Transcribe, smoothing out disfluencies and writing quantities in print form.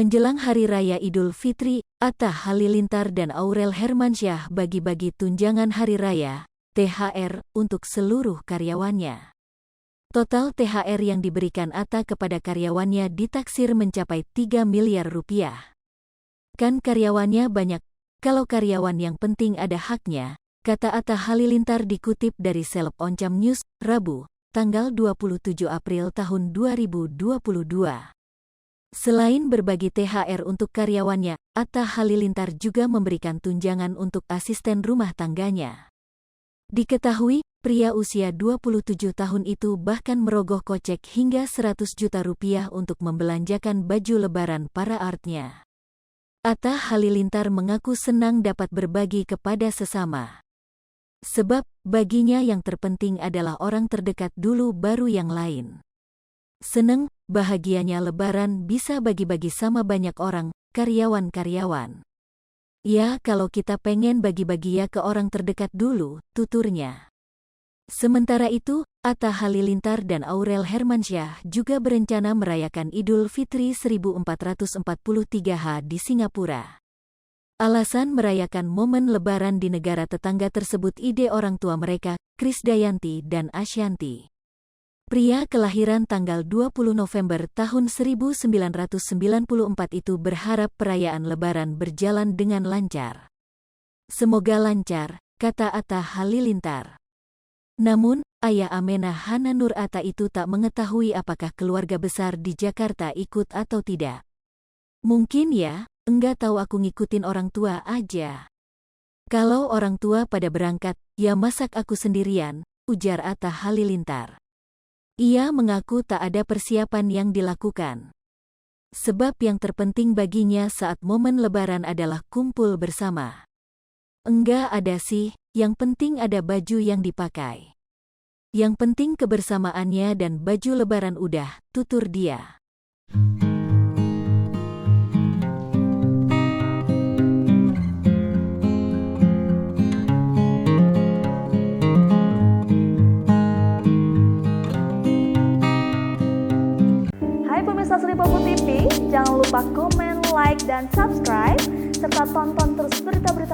Menjelang Hari Raya Idul Fitri, Atta Halilintar dan Aurel Hermansyah bagi-bagi tunjangan Hari Raya, THR, untuk seluruh karyawannya. Total THR yang diberikan Atta kepada karyawannya ditaksir mencapai 3 miliar rupiah. Kan karyawannya banyak, kalau karyawan yang penting ada haknya, kata Atta Halilintar dikutip dari Seleb Oncom News, Rabu, tanggal 27 April tahun 2022. Selain berbagi THR untuk karyawannya, Atta Halilintar juga memberikan tunjangan untuk asisten rumah tangganya. Diketahui, pria usia 27 tahun itu bahkan merogoh kocek hingga 100 juta rupiah untuk membelanjakan baju lebaran para artnya. Atta Halilintar mengaku senang dapat berbagi kepada sesama. Sebab, baginya yang terpenting adalah orang terdekat dulu baru yang lain. Seneng, bahagianya lebaran bisa bagi-bagi sama banyak orang, karyawan-karyawan. Ya kalau kita pengen bagi-bagi ya ke orang terdekat dulu, tuturnya. Sementara itu, Atta Halilintar dan Aurel Hermansyah juga berencana merayakan Idul Fitri 1443 di Singapura. Alasan merayakan momen lebaran di negara tetangga tersebut ide orang tua mereka, Krisdayanti dan Ashanti. Pria kelahiran tanggal 20 November tahun 1994 itu berharap perayaan lebaran berjalan dengan lancar. Semoga lancar, kata Atta Halilintar. Namun, ayah Amenah Hana Nur Atta itu tak mengetahui apakah keluarga besar di Jakarta ikut atau tidak. Mungkin ya, enggak tahu aku ngikutin orang tua aja. Kalau orang tua pada berangkat, ya masak aku sendirian, ujar Atta Halilintar. Ia mengaku tak ada persiapan yang dilakukan. Sebab yang terpenting baginya saat momen lebaran adalah kumpul bersama. Enggak ada sih, yang penting ada baju yang dipakai. Yang penting kebersamaannya dan baju lebaran udah, tutur dia. Hai pemirsa Sri Popo TV, jangan lupa komen, like, dan subscribe, serta tonton terus berita-berita